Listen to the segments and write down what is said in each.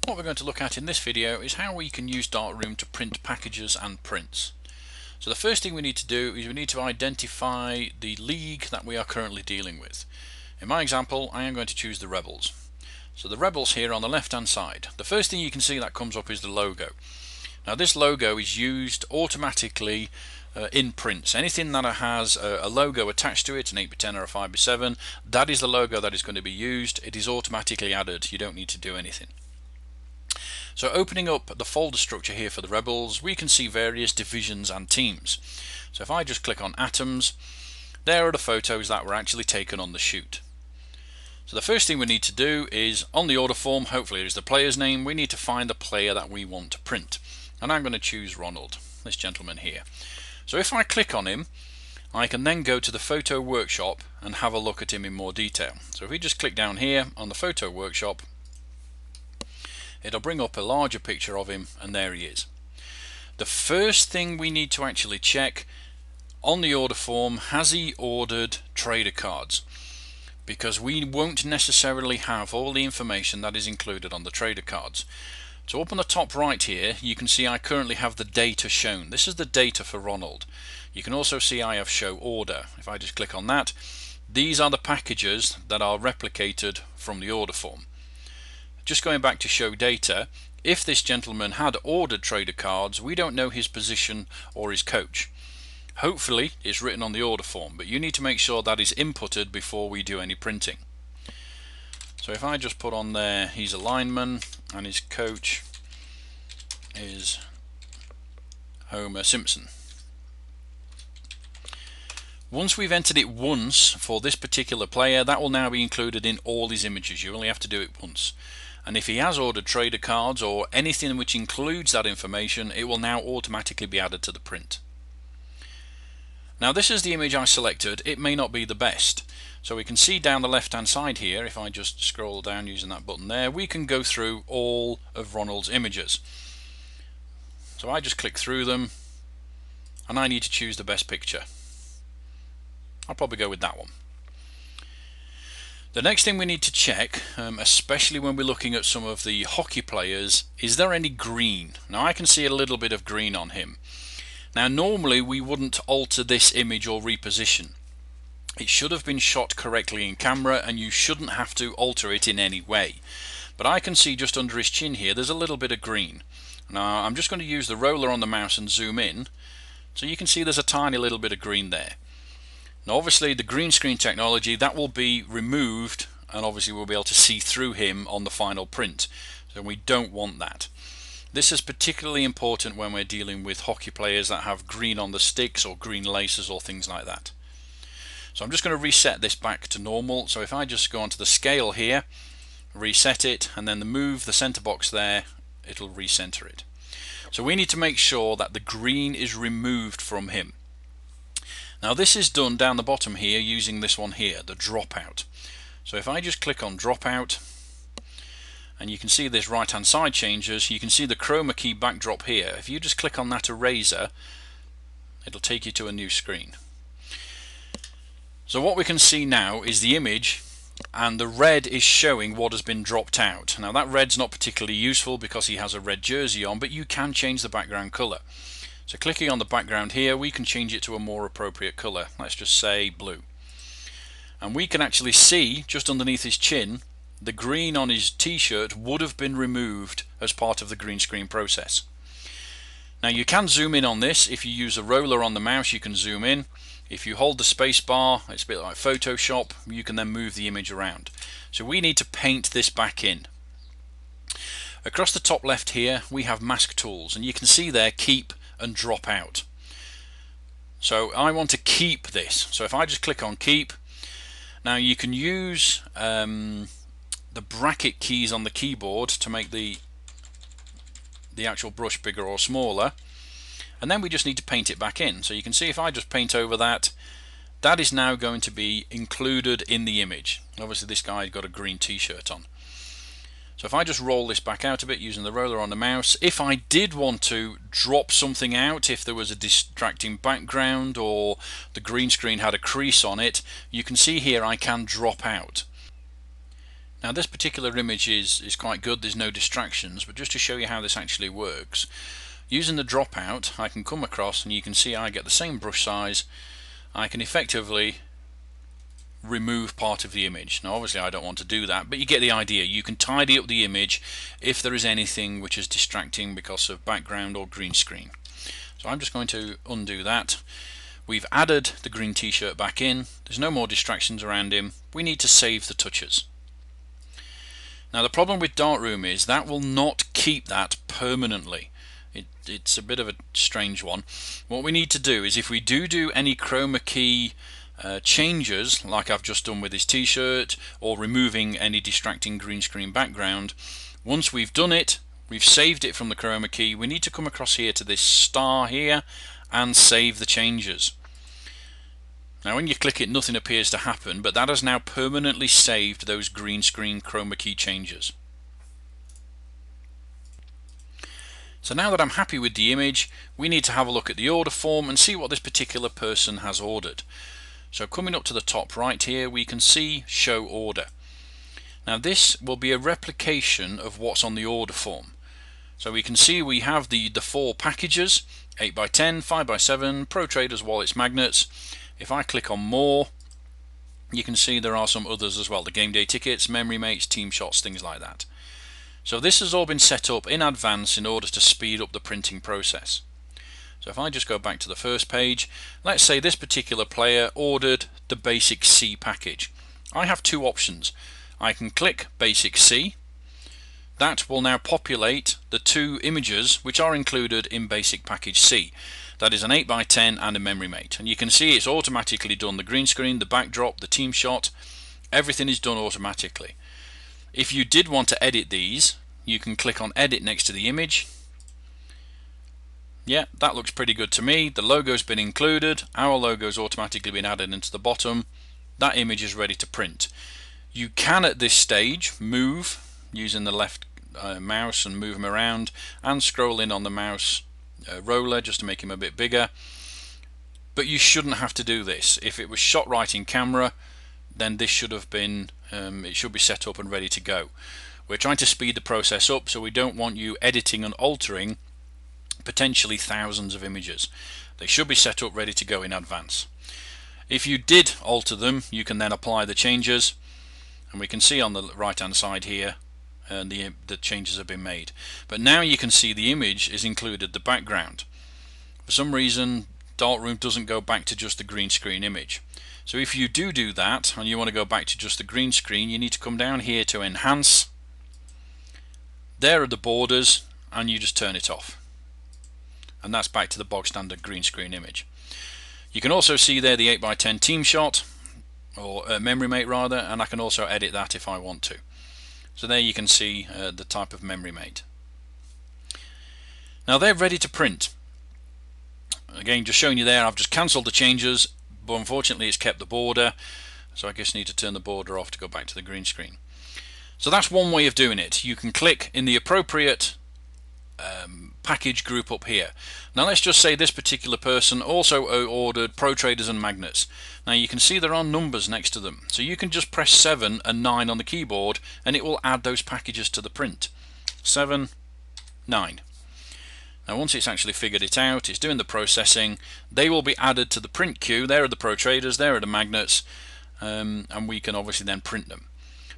What we're going to look at in this video is how we can use Darkroom to print packages and prints. So the first thing we need to do is we need to identify the league that we are currently dealing with. In my example, I am going to choose the Rebels. So the Rebels here on the left hand side. The first thing you can see that comes up is the logo. Now this logo is used automatically in prints. Anything that has a logo attached to it, an 8x10 or a 5x7, that is the logo that is going to be used. It is automatically added. You don't need to do anything. So opening up the folder structure here for the Rebels, we can see various divisions and teams. So if I just click on Atoms, there are the photos that were actually taken on the shoot. So the first thing we need to do is, on the order form, hopefully it is the player's name, we need to find the player that we want to print. And I'm going to choose Ronald, this gentleman here. So if I click on him, I can then go to the photo workshop and have a look at him in more detail. So if we just click down here on the photo workshop, it'll bring up a larger picture of him, and there he is. The first thing we need to actually check on the order form, has he ordered trader cards? Because we won't necessarily have all the information that is included on the trader cards. So up on the top right here, you can see I currently have the data shown. This is the data for Ronald. You can also see I have show order. If I just click on that, these are the packages that are replicated from the order form. Just going back to show data, if this gentleman had ordered trader cards, we don't know his position or his coach. Hopefully it's written on the order form, but you need to make sure that is inputted before we do any printing. So if I just put on there he's a lineman and his coach is Homer Simpson. Once we've entered it once for this particular player, that will now be included in all his images. You only have to do it once. And if he has ordered trader cards or anything which includes that information, it will now automatically be added to the print. Now this is the image I selected. It may not be the best. So we can see down the left hand side here, if I just scroll down using that button there, we can go through all of Ronald's images. So I just click through them and I need to choose the best picture. I'll probably go with that one. The next thing we need to check, especially when we're looking at some of the hockey players, is there any green? Now I can see a little bit of green on him. Now normally we wouldn't alter this image or reposition. It should have been shot correctly in camera and you shouldn't have to alter it in any way. But I can see just under his chin here there's a little bit of green. Now I'm just going to use the roller on the mouse and zoom in, so you can see there's a tiny little bit of green there. Now obviously the green screen technology, that will be removed and obviously we'll be able to see through him on the final print. So we don't want that. This is particularly important when we're dealing with hockey players that have green on the sticks or green laces or things like that. So I'm just going to reset this back to normal. So if I just go onto the scale here, reset it, and then move the center box there, it'll recenter it. So we need to make sure that the green is removed from him. Now this is done down the bottom here using this one here, the dropout. So if I just click on dropout, and you can see this right hand side changes, you can see the chroma key backdrop here. If you just click on that eraser, it'll take you to a new screen. So what we can see now is the image, and the red is showing what has been dropped out. Now that red's not particularly useful because he has a red jersey on, but you can change the background color. So clicking on the background here, we can change it to a more appropriate color. Let's just say blue. And we can actually see just underneath his chin, the green on his t-shirt would have been removed as part of the green screen process. Now you can zoom in on this. If you use a roller on the mouse, you can zoom in. If you hold the space bar, it's a bit like Photoshop, you can then move the image around. So we need to paint this back in. Across the top left here, we have mask tools, and you can see there keep and drop out. So I want to keep this. So if I just click on keep, now you can use the bracket keys on the keyboard to make the actual brush bigger or smaller, and then we just need to paint it back in. So you can see if I just paint over that, that is now going to be included in the image. Obviously this guy's got a green t-shirt on. So if I just roll this back out a bit using the roller on the mouse, if I did want to drop something out, if there was a distracting background or the green screen had a crease on it, you can see here I can drop out. Now this particular image is quite good, there's no distractions, but just to show you how this actually works, using the dropout I can come across and you can see I get the same brush size. I can effectively remove part of the image. Now obviously I don't want to do that, but you get the idea. You can tidy up the image if there is anything which is distracting because of background or green screen. So I'm just going to undo that. We've added the green t-shirt back in, there's no more distractions around him. We need to save the touches. Now the problem with Darkroom is that will not keep that permanently. It's a bit of a strange one. What we need to do is if we do any chroma key changes, like I've just done with this t-shirt, or removing any distracting green screen background, once we've done it, we've saved it from the chroma key, we need to come across here to this star here and save the changes. Now when you click it, nothing appears to happen, but that has now permanently saved those green screen chroma key changes. So now that I'm happy with the image, we need to have a look at the order form and see what this particular person has ordered. So coming up to the top right here, we can see show order. Now this will be a replication of what's on the order form. So we can see we have the 4 packages, 8x10, 5x7, Pro Traders, wallets, magnets. If I click on more, you can see there are some others as well, the game day tickets, memory mates, team shots, things like that. So this has all been set up in advance in order to speed up the printing process. So if I just go back to the first page, let's say this particular player ordered the basic C package. I have 2 options. I can click basic C. That will now populate the 2 images which are included in basic package C. That is an 8x10 and a memory mate, and you can see it's automatically done the green screen, the backdrop, the team shot, everything is done automatically. If you did want to edit these, you can click on edit next to the image. Yeah, that looks pretty good to me. The logo's been included, our logo's automatically been added into the bottom. That image is ready to print. You can at this stage move using the left mouse and move him around, and scroll in on the mouse roller just to make him a bit bigger, but you shouldn't have to do this. If it was shot right in camera, then this should have been it should be set up and ready to go. We're trying to speed the process up, so we don't want you editing and altering potentially thousands of images. They should be set up ready to go in advance. If you did alter them, you can then apply the changes, and we can see on the right hand side here the changes have been made. But now you can see the image is included the background. For some reason Darkroom doesn't go back to just the green screen image. So if you do that and you want to go back to just the green screen, you need to come down here to enhance. There are the borders, and you just turn it off, and that's back to the bog standard green screen image. You can also see there the 8x10 team shot, or memory mate rather, and I can also edit that if I want to. So there you can see the type of memory mate. Now they're ready to print. Again, just showing you there, I've just cancelled the changes, but unfortunately it's kept the border, so I guess I need to turn the border off to go back to the green screen. So that's one way of doing it. You can click in the appropriate package group up here. Now let's just say this particular person also ordered Pro Traders and magnets. Now you can see there are numbers next to them, so you can just press 7 and 9 on the keyboard and it will add those packages to the print. 7, 9. Now once it's actually figured it out, it's doing the processing, they will be added to the print queue. There are the Pro Traders, there are the magnets, and we can obviously then print them.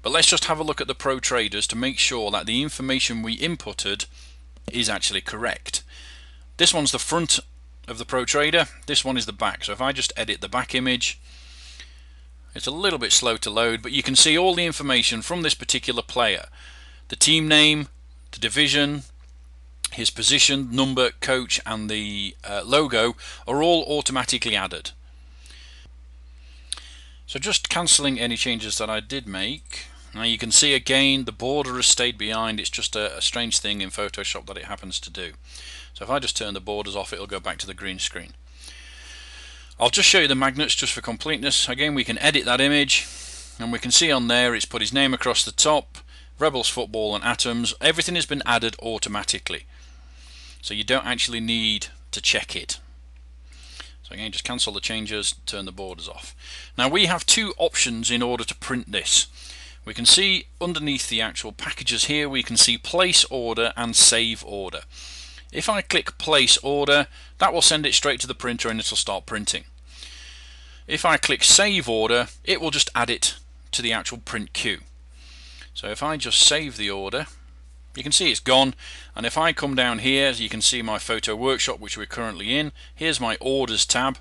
But let's just have a look at the Pro Traders to make sure that the information we inputted is actually correct. This one's the front of the Pro Trader, this one is the back. So if I just edit the back image, it's a little bit slow to load, but you can see all the information from this particular player. The team name, the division, his position, number, coach, and the logo are all automatically added. So just cancelling any changes that I did make. Now you can see again the border has stayed behind. It's just a strange thing in Photoshop that it happens to do. So if I just turn the borders off, it'll go back to the green screen. I'll just show you the magnets just for completeness. Again, we can edit that image, and we can see on there it's put his name across the top, Rebels Football and Atoms. Everything has been added automatically, so you don't actually need to check it. So again, just cancel the changes, turn the borders off. Now we have 2 options in order to print this. We can see underneath the actual packages here, we can see place order and save order. If I click place order, that will send it straight to the printer and it'll start printing. If I click save order, it will just add it to the actual print queue. So if I just save the order, you can see it's gone, and if I come down here, you can see my photo workshop, which we're currently in. Here's my orders tab.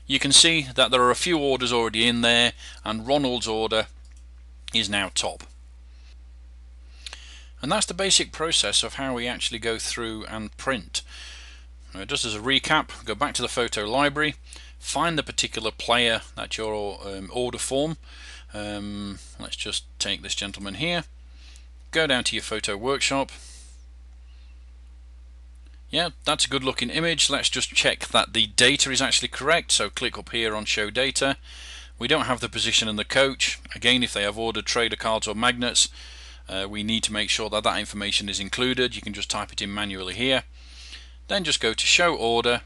You can see that there are a few orders already in there, and Ronald's order is now top. And that's the basic process of how we actually go through and print. Just as a recap, go back to the photo library, find the particular player that your order form. Let's just take this gentleman here. Go down to your photo workshop. Yeah, that's a good looking image. Let's just check that the data is actually correct. So click up here on show data. We don't have the position and the coach. Again, if they have ordered trader cards or magnets, we need to make sure that that information is included. You can just type it in manually here. Then just go to show order.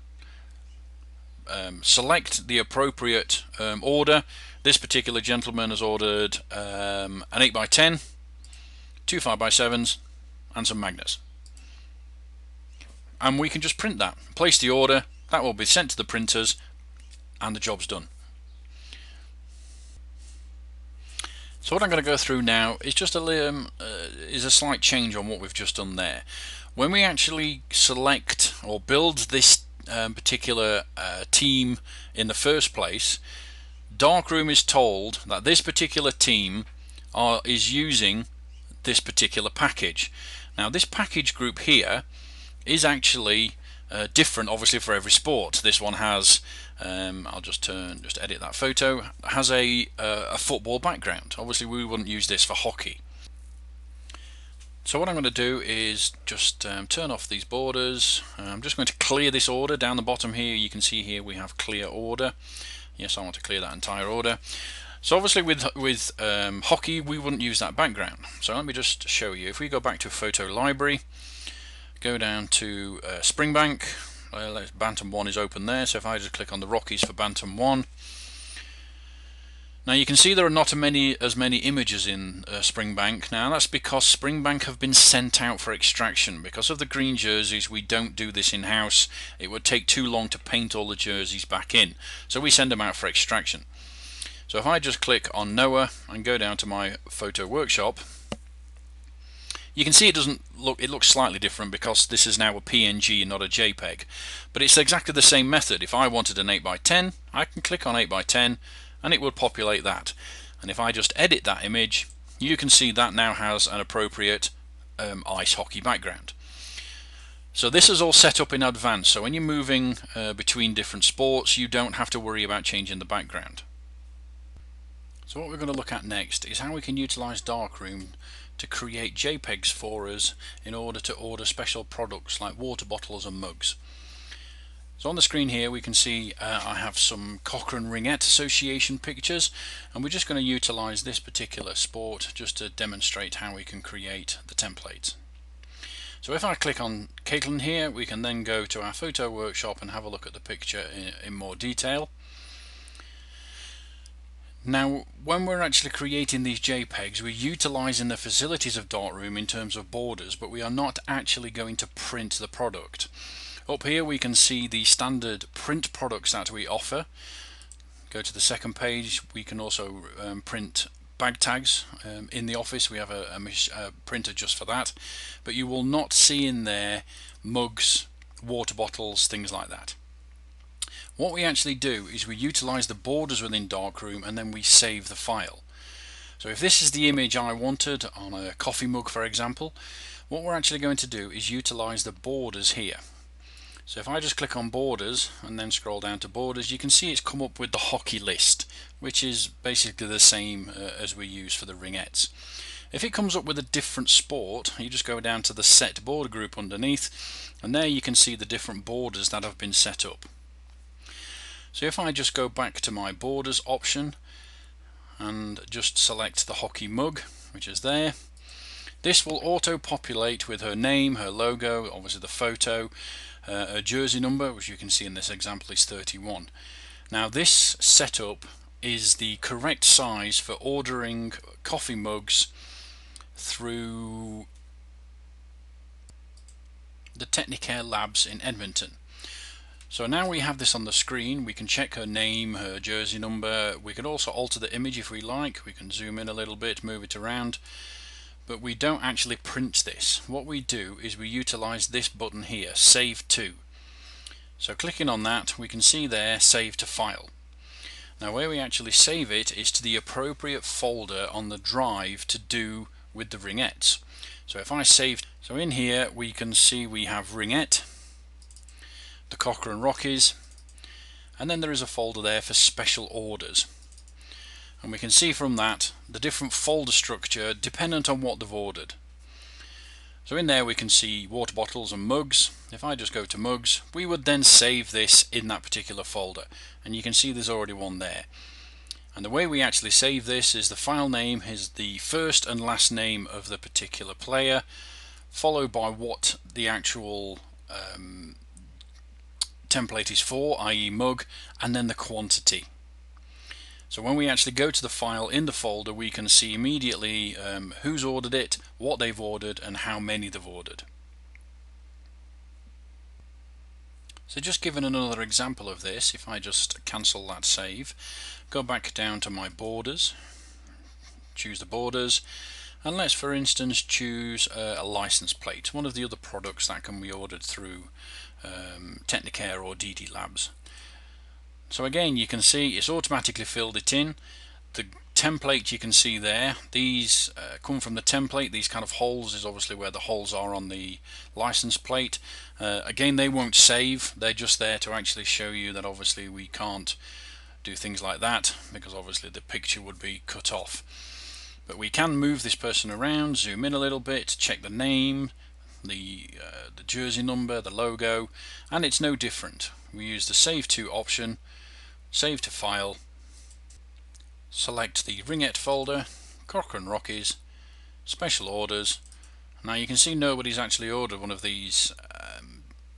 Select the appropriate order. This particular gentleman has ordered an 8x10, 2 5x7s and some magnets, and we can just print that, place the order, that will be sent to the printers, and the job's done. So what I'm going to go through now is just a slight change on what we've just done there. When we actually select or build this particular team in the first place, Darkroom is told that this particular team is using this particular package. Now this package group here is actually different obviously for every sport. This one has I'll just edit that photo, has a football background. Obviously we wouldn't use this for hockey. So what I'm going to do is just turn off these borders. I'm just going to clear this order down the bottom here. You can see here we have clear order. Yes, I want to clear that entire order. So obviously with hockey we wouldn't use that background. So let me just show you. If we go back to photo library, go down to Springbank, Bantam 1 is open there, so if I just click on the Rockies for Bantam 1, now you can see there are not as many images in Springbank. Now that's because Springbank have been sent out for extraction. Because of the green jerseys, we don't do this in-house. It would take too long to paint all the jerseys back in, so we send them out for extraction. So if I just click on Noah and go down to my photo workshop, you can see it looks slightly different because this is now a PNG and not a JPEG, but it's exactly the same method. If I wanted an 8x10, I can click on 8x10 and it will populate that, and if I just edit that image, you can see that now has an appropriate ice hockey background. So this is all set up in advance, so when you're moving between different sports, you don't have to worry about changing the background. So what we're going to look at next is how we can utilize Darkroom to create JPEGs for us in order to order special products like water bottles and mugs. So on the screen here we can see I have some Cochrane Ringette Association pictures, and we're just going to utilize this particular sport just to demonstrate how we can create the templates. So if I click on Caitlin here, we can then go to our photo workshop and have a look at the picture in more detail. Now when we're actually creating these JPEGs, we're utilizing the facilities of Darkroom in terms of borders, but we are not actually going to print the product. Up here we can see the standard print products that we offer. Go to the second page, we can also print bag tags. In the office we have a printer just for that, but you will not see in there mugs, water bottles, things like that. What we actually do is we utilize the borders within Darkroom and then we save the file. So if this is the image I wanted on a coffee mug, for example, what we're actually going to do is utilize the borders here. So if I just click on borders and then scroll down to borders, you can see it's come up with the hockey list, which is basically the same as we use for the ringettes. If it comes up with a different sport, you just go down to the set border group underneath, and there you can see the different borders that have been set up. So if I just go back to my borders option and just select the hockey mug, which is there, this will auto populate with her name, her logo, obviously the photo, her jersey number, which you can see in this example is 31. Now this setup is the correct size for ordering coffee mugs through the Technicare labs in Edmonton. So now we have this on the screen. We can check her name, her jersey number. We can also alter the image if we like. We can zoom in a little bit, move it around, but we don't actually print this. What we do is we utilize this button here, Save To. So clicking on that, we can see there, Save to File. Now where we actually save it is to the appropriate folder on the drive to do with the ringettes. So if I save, so in here we can see we have ringette, the Cochrane Rockies, and then there is a folder there for special orders. And we can see from that the different folder structure dependent on what they've ordered. So in there we can see water bottles and mugs. If I just go to mugs, we would then save this in that particular folder, and you can see there's already one there. And the way we actually save this is the file name is the first and last name of the particular player, followed by what the actual template is for, i.e. mug, and then the quantity. So when we actually go to the file in the folder, we can see immediately who's ordered it, what they've ordered, and how many they've ordered. So just giving another example of this, if I just cancel that save, go back down to my borders, choose the borders, and let's for instance choose a license plate, one of the other products that can be ordered through Technicare or DD Labs. So again, you can see it's automatically filled it in. The template you can see there, these come from the template. These kind of holes is obviously where the holes are on the license plate. Again, they won't save, they're just there to actually show you that obviously we can't do things like that because obviously the picture would be cut off. But we can move this person around, zoom in a little bit, check the name, the jersey number, the logo, and it's no different. We use the Save To option, save to file, select the ringette folder, Cochrane Rockies, special orders. Now you can see nobody's actually ordered one of these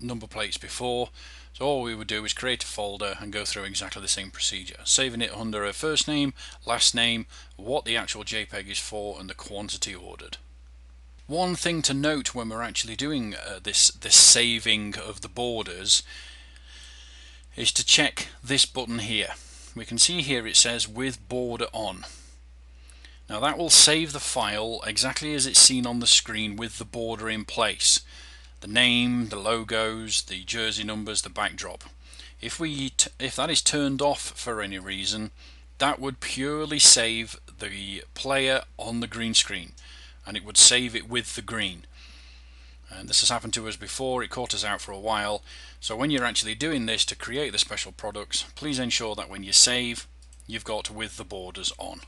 number plates before, so all we would do is create a folder and go through exactly the same procedure, saving it under a first name, last name, what the actual JPEG is for, and the quantity ordered. One thing to note when we're actually doing this saving of the borders is to check this button here. We can see here it says with border on. Now that will save the file exactly as it's seen on the screen with the border in place. The name, the logos, the jersey numbers, the backdrop. If that is turned off for any reason, that would purely save the player on the green screen, and it would save it with the green. And this has happened to us before, it caught us out for a while. So when you're actually doing this to create the special products, please ensure that when you save, you've got with the borders on.